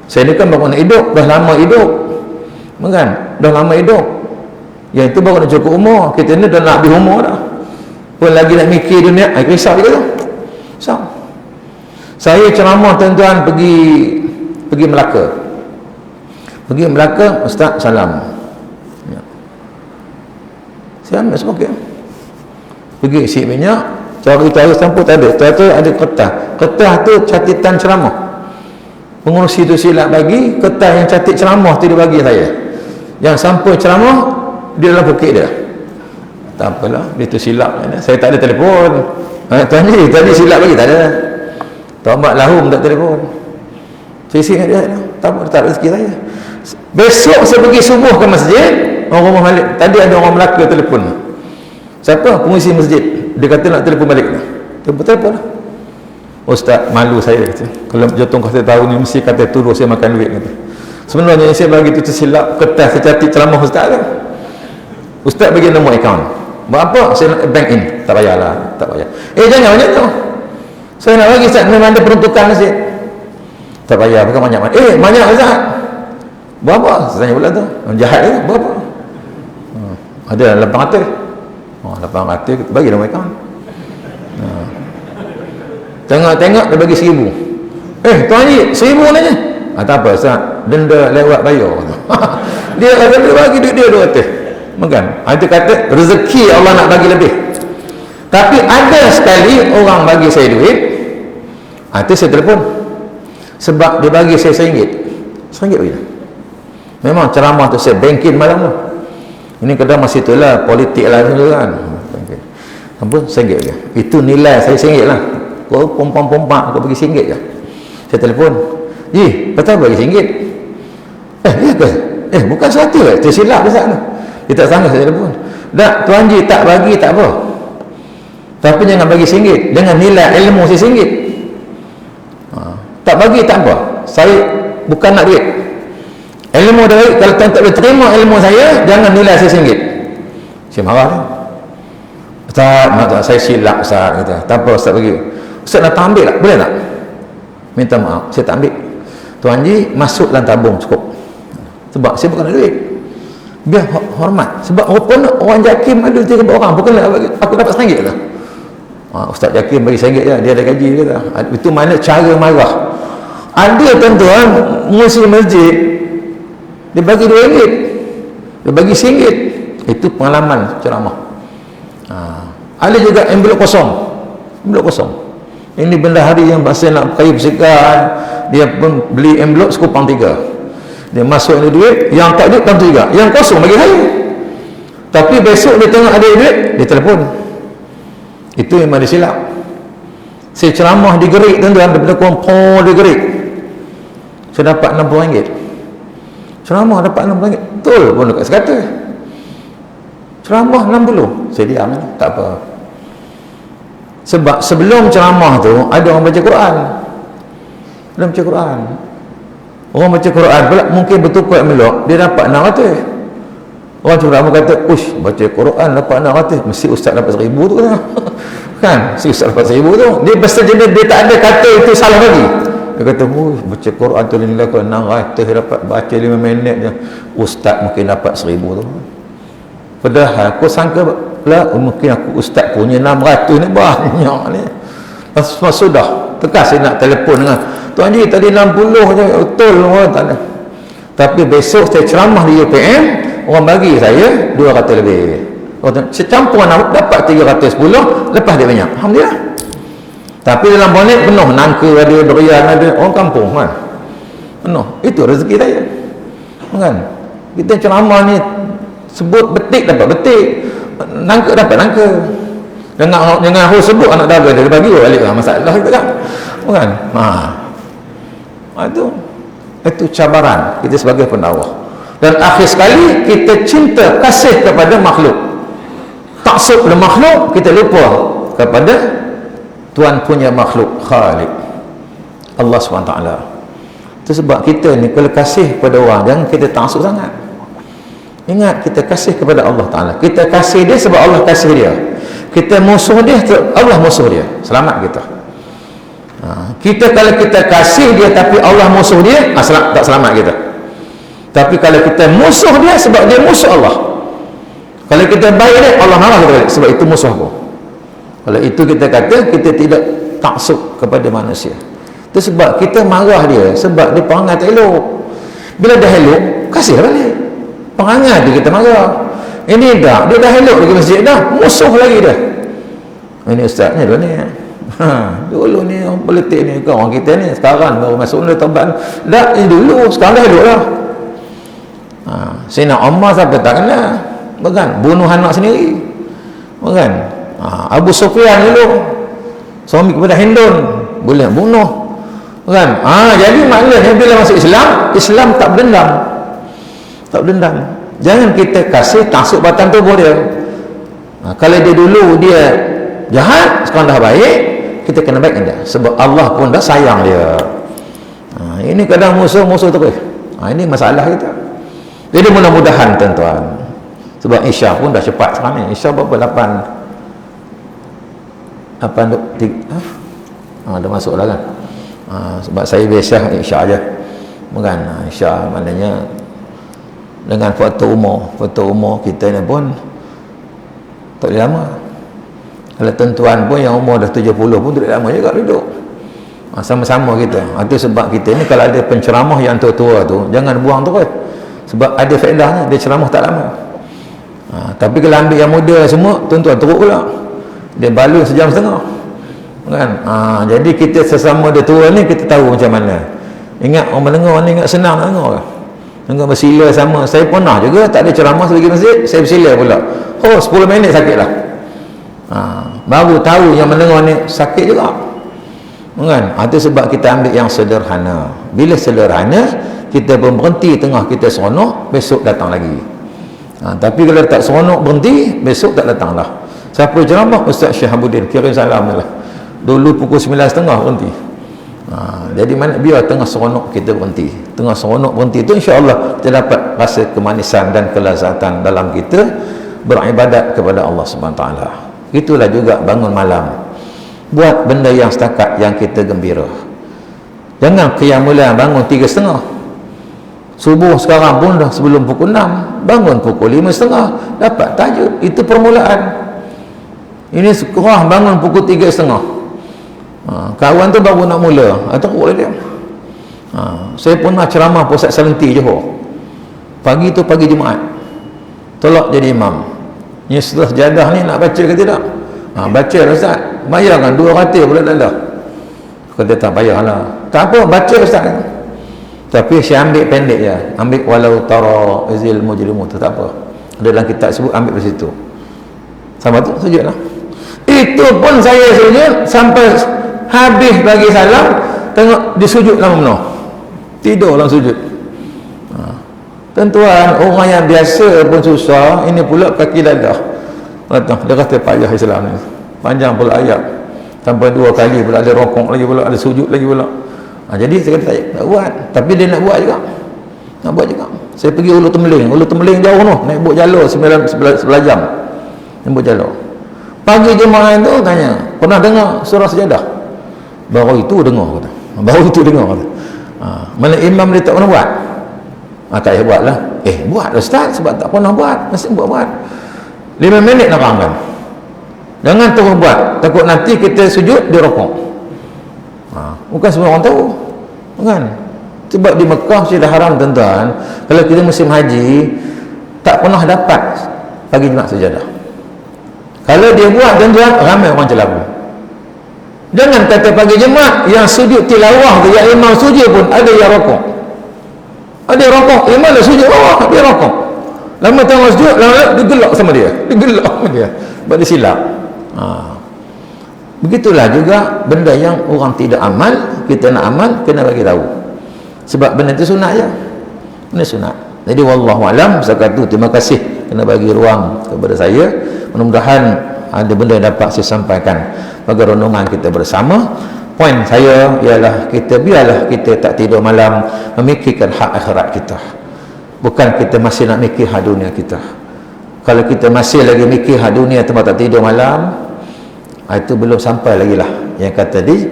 Saya ni kan baru nak hidup, dah lama hidup. Bukan? Dah lama hidup. Yang itu baru nak cukup umur. Kita ni dah nak habis umur dah. Pun lagi nak mikir dunia, risau juga tu. Risau. Saya ceramah tuan-tuan pergi Melaka. Pergi Melaka, Ustaz salam. Ya. Saya ambil semua pergi isi minyak, cari sampul tak ada. Tu ada kertas tu catatan ceramah. Pengurusi tu silap bagi kertas yang catat ceramah tu dia bagi saya. Yang sampul ceramah dia dalam poket dia. Tak apalah, dia tu silap. Saya tak ada telefon. Tadi silap bagi tak ada. Tombak lahum tak telefon. Saya isi dengan dia. Tak apa, tak rezeki saya. Besok saya pergi subuh ke masjid, orang rumah balik. Tadi ada orang Melaka telefon. Siapa? Pengurusi masjid. Dia kata nak telefon balik. Telefon lah. Ustaz, malu saya kata. Kalau jatuh kata tahu ni mesti kata turun saya makan duit kata. Sebenarnya yang saya bagi tu tersilap kertas saya catat ceramah Ustaz kan. Ustaz bagi nombor akaun. Buat apa? Saya nak bank in. Tak payahlah, tak payah. Jangan macam tu. Saya nak bagi Ustaz memang ada peruntukan masjid. Tak payah, bukan banyak. Banyak Ustaz. Buat apa? Saya tanya pula tu. Jahat ke? Buat apa? Ada 800. 800 bagi nombor akaun. Tengok dia bagi 1000. Tuan Haji 1000 aja. Tak apa Ustaz, denda lewat bayar. Dia kata dia bagi duit dia 200. Bukan? Itu kata rezeki Allah nak bagi lebih. Tapi ada sekali orang bagi saya duit, itu saya telefon. Sebab dia bagi saya RM1. RM1 bagi. Memang ceramah tu saya banking malam tu. Ini kadang masih itulah politik lah tu kan. Apa? RM1 je. Itu nilai saya RM1 lah. Kau pompak-pompak kau bagi RM1 je. Saya telefon. Kata bagi RM1. Ya ke? Bukan satu lah. Tersilap besar tu. Dia tak sangka saya telefon. Tak, Tuan Haji tak bagi tak apa. Tapi jangan bagi RM1. Dengan nilai ilmu saya RM1. Tak bagi tak apa. Saya bukan nak duit. Ilmu dah baik. Kalau tuan tak boleh terima ilmu saya, jangan nilai saya RM1. Saya marah dia. Ustaz, saya silap Ustaz. Kata, tak apa Ustaz bagi. Ustaz datang ambil tak? Boleh tak? Minta maaf, saya tak ambil. Tuan Haji masuk dalam tabung cukup. Sebab saya bukan ada duit. Biar hormat. Sebab orang Jakim ada 3 orang. Bukan aku dapat RM1 lah. Ustaz Jakim bagi RM1 je. Dia ada gaji kata. Itu mana cara marah. Ada tuan-tuan musim masjid dia bagi RM2, dia bagi RM1. Itu pengalaman ceramah. Ada juga envelop kosong. Ini benda hari yang bahasa nak kayu bersihkan, dia pun beli envelop sekupang 3. Dia masuk ada duit, yang tak duit tentu juga, yang kosong bagi saya. Tapi besok dia tengok ada duit, dia telefon. Itu memang dia silap. Saya ceramah di Gerik tuan-tuan, daripada Kuala di Gerik, saya dapat RM60. Ceramah dapat RM60. Betul pun dekat sekata. Ceramah 60. Saya diam, tak apa. Sebab sebelum ceramah tu ada orang baca Quran. Orang baca Quran pula mungkin bertukar envelop, dia dapat 600. Orang ceramah kata, "Ush, baca Quran dapat 600, mesti ustaz dapat 1000 tu kan?" Kan? Si ustaz dapat 1000 tu. Dia bersedia, dia tak ada kata itu salah lagi. Dia kata, baca Quran tu nilai kau 600, dapat baca 5 minit je. Ustaz mungkin dapat 1000 tu. Padahal aku sangka lah, mungkin aku ustaz punya 600 ni banyak ni. Sudah, tekas saya nak telefon dengan Tuan Haji tadi 60 je. Betul orang tak ada. Tapi besok saya ceramah di UPM, orang bagi saya 200 lebih. Saya campur dapat 310, lepas dia banyak. Alhamdulillah. Tapi dalam bonet penuh, nangka ada, berian ada, orang kampung kan. Penuh. Itu rezeki saya. Kan? Kita ceramah ni sebut betik dapat betik, nangka dapat nangka. Jangan harus sebut anak dagang dia bagi balik lah, masalah kita kan. Kan? Itu cabaran kita sebagai pendakwah. Dan akhir sekali kita cinta kasih kepada makhluk, taksub pada makhluk, kita lupa kepada Tuhan punya makhluk, Khalik Allah SWT. Itu sebab kita ni kalau kasih kepada orang, jangan kita taksub sangat. Ingat, kita kasih kepada Allah Ta'ala. Kita kasih dia sebab Allah kasih dia. Kita musuh dia, Allah musuh dia. Selamat kita. Kita kalau kita kasih dia tapi Allah musuh dia, tak selamat kita. Tapi kalau kita musuh dia sebab dia musuh Allah, kalau kita baik dia, Allah marah kita balik sebab itu musuh aku. Kalau itu kita kata kita tidak taksub kepada manusia. Itu sebab kita marah dia sebab dia perangai tak elok. Bila dah elok, kasih balik. Perangai dia kita marah. Ini dah, dia dah elok lagi masjid dah, musuh lagi dah. Ini ustaznya dulu ni. Dulu ni orang politik ni, orang kita ni sekarang baru masuk ni taubat. Dah dulu, sekarang dah elok lah. Sayyidina Umar siapa tak kenal, bukan? Bunuh anak sendiri, bukan? Abu Sufyan dulu suami kepada Hindun, boleh bunuh, bukan? Jadi maknanya bila masuk Islam tak berdendam. Jangan kita kasih taksub batang tubuh dia. Kalau dia dulu dia jahat, sekarang dah baik, kita kena baik dia sebab Allah pun dah sayang dia. Ini kadang musuh terus. Ini masalah kita. Jadi mudah-mudahan tuan-tuan, sebab Isya pun dah cepat sekarang ni. Isya berapa? 8 dah masuk dah kan. Sebab saya biasa Isya aja, bukan? Isya maknanya dengan faktor umur kita ni pun tak boleh lama. Kalau tuan-tuan pun yang umur dah 70 pun tak boleh lama juga duduk. Sama-sama kita. Itu sebab kita ni kalau ada penceramah yang tua-tua tu, jangan buang terus. Sebab ada faedahnya, dia ceramah tak lama. Tapi kalau ambil yang muda semua, tuan-tuan teruk pula, dia balun sejam setengah kan. Jadi kita sesama dia tua ni, kita tahu macam mana. Ingat orang mendengar ni, ingat senang nak dengar bersila sama. Saya pernah juga tak ada ceramah pergi masjid, saya bersila pula. 10 minit sakit lah. Baru tahu yang mendengar ni sakit juga kan. Itu sebab kita ambil yang sederhana. Bila sederhana, kita berhenti tengah kita seronok, besok datang lagi. Tapi kalau tak seronok berhenti, besok tak datang lah. Siapa ceramah? Ustaz Syahabuddin, kirim salam lah. Dulu pukul 9.30 berhenti. Jadi mana biar tengah seronok kita berhenti. Tengah seronok berhenti itu, insya-Allah kita dapat rasa kemanisan dan kelazatan dalam kita beribadat kepada Allah Subhanahu Wa Taala. Itulah juga bangun malam, buat benda yang setakat yang kita gembira. Jangan qiyamul bangun 3.30. Subuh sekarang pun dah sebelum pukul 6, bangun pukul 5.30, dapat tahajud. Itu permulaan. Ini sekurang bangun pukul 3.30. Kawan tu baru nak mula, teruk lah dia. Saya pernah ceramah Pusat Salenti Johor. Pagi tu pagi Jumaat, tolak jadi imam. Ni setelah sejadah ni nak baca ke tidak? Baca lah Ustaz. Bayarkan 200 pula tak ada. Kata tak payahlah. Tak apa, baca Ustaz. Tapi saya ambil pendek je. Ambil walau tara izil mujrimu tu, tak apa. Ada dalam kitab sebut, ambil dari situ. Sama tu, sujud lah. Itu pun saya sujud sampai habis bagi salam, tengok disujud lama-lama, tidur dalam sujud. Tuan-tuan, orang yang biasa pun susah, ini pula kaki dadah datang. Dia kata payah Islam ni, panjang pula ayat, sampai 2 kali pula, ada rokok lagi pula, ada sujud lagi pula. Jadi saya kata tak buat, tapi dia nak buat juga, Saya pergi Ulu Temeling jauh tu, naik bot jalur 11 jam, naik bot jalur. Pagi jemaah tu tanya, pernah dengar surah Sajadah? Baru itu dengar kata. Mana imam dia tak pernah buat? Tak payah buat lah. Buat Ustaz, sebab tak pernah buat, mesti buat 5 minit nak faham. Jangan terus buat, takut nanti kita sujud dia rokok. Bukan semua orang tahu kan. Sebab di Mekah sudah haram tuan-tuan, kalau kita musim haji tak pernah dapat pagi Jumaat Sajadah. Kalau dia buat tuan-tuan, ramai orang celaka. Jangan kata pagi Jumaat, yang sujud tilawah tu, yang imam sujud pun ada yang rokok. Ada rokok, imam dah sujud, dia rokok. Lama tengok sujud, lama dia gelak sama dia. Sebab dia silap. Begitulah juga benda yang orang tidak amal, kita nak amal, kena bagi tahu. Sebab benda itu sunat je. Benda sunat. Jadi wallahualam, sekat tu terima kasih kena bagi ruang kepada saya. Mudah-mudahan ada benda yang dapat saya sampaikan bagi renungan kita bersama. Poin saya ialah biarlah kita tak tidur malam memikirkan hak akhirat kita. Bukan kita masih nak mikir hak dunia kita. Kalau kita masih lagi mikir hak dunia tempat tak tidur malam, itu belum sampai lagi lah yang kata di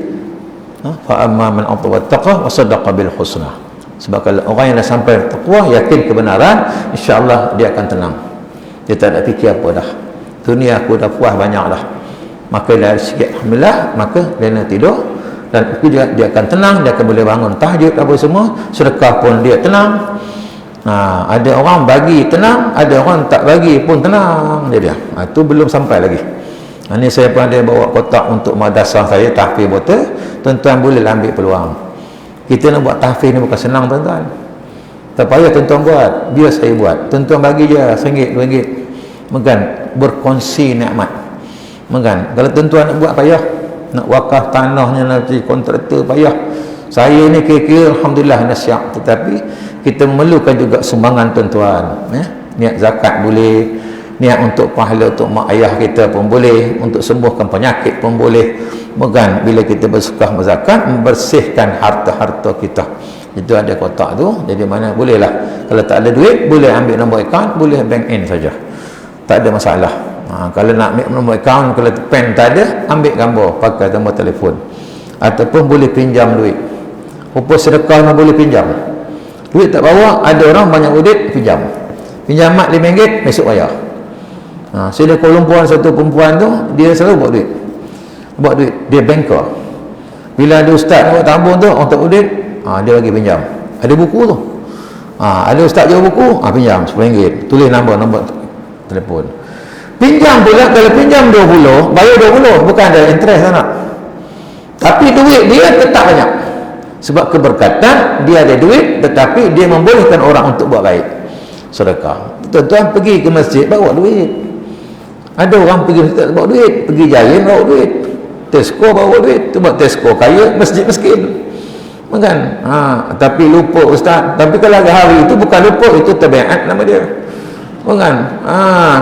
fa amma man ataqa wa saddaqa bil husna. Sebab kalau orang yang dah sampai takwa, yakin kebenaran, insya-Allah dia akan tenang. Dia tak nak fikir apa dah. Dunia aku dah puas banyak dah. Maka dah sikit alhamdulillah, maka dia nak tidur dan dia akan tenang, dia akan boleh bangun tahajud apa semua, sedekah pun dia tenang. Ada orang bagi tenang, ada orang tak bagi pun tenang dia. Itu belum sampai lagi. Ini saya pun ada bawa kotak untuk madrasah saya, tahfiz botol. Tuan-tuan boleh ambil peluang. Kita nak buat tahfiz ni bukan senang tuan-tuan. Tak payah tuan-tuan buat, biar saya buat. Tuan-tuan bagi je RM1, RM2. Megan, berkongsi nikmat. Megan, kalau tuan-tuan nak buat payah, nak wakaf tanahnya nanti kontraktor payah. Saya ni kira-kira alhamdulillah nasihat, tetapi kita memerlukan juga sumbangan tuan-tuan. Niat zakat boleh, niat untuk pahala untuk mak ayah kita pun boleh, untuk sembuhkan penyakit pun boleh. Megan, bila kita bersedekah berzakat, membersihkan harta-harta kita. Itu ada kotak tu, jadi mana bolehlah. Kalau tak ada duit, boleh ambil nombor akaun, boleh bank in saja, tak ada masalah. Kalau nak ambil nombor akaun, kalau pen tak ada, ambil gambar, pakai nombor telefon, ataupun boleh pinjam duit. Rupa sedekah nak boleh pinjam. Duit tak bawa, ada orang banyak duit, pinjam mak RM5, besok bayar. Saya ada perempuan, satu perempuan tu, dia selalu buat duit, dia banker. Bila ada ustaz buat tabung tu, untuk duit, dia bagi pinjam. Ada buku tu, ada ustaz jual buku, pinjam RM10, tulis nombor telefon. Pinjam pula, kalau pinjam 20, bayar 20, bukan ada interest anak. Tapi duit dia tetap banyak. Sebab keberkatan, dia ada duit, tetapi dia membolehkan orang untuk buat baik. Sedekah. Tuan-tuan pergi ke masjid, bawa duit. Ada orang pergi masjid tak bawa duit, pergi Giant bawa duit, Tesco bawa duit. Tu buat Tesco kaya, masjid miskin. Bukan? Tapi lupa ustaz. Tapi kalau hari itu bukan lupa, itu tabiat nama dia. Bukan?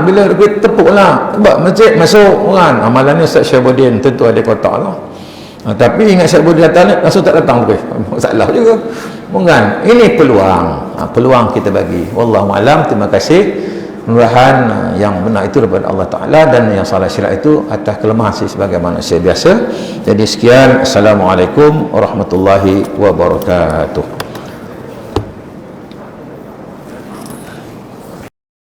Bila duit tepuklah, buat masjid masuk, bukan? Amalannya Ustaz Syabuddin tentu ada kotak lah. Tapi ingat Syabuddin datang, langsung tak datang boleh. Masalah juga. Bukan? Ini peluang. Peluang kita bagi. Wallahu a'lam. Terima kasih. Mudah-mudahan yang benar itu daripada Allah Ta'ala, dan yang salah silap itu atas kelemahan saya sebagai manusia biasa. Jadi sekian. Assalamualaikum warahmatullahi wabarakatuh.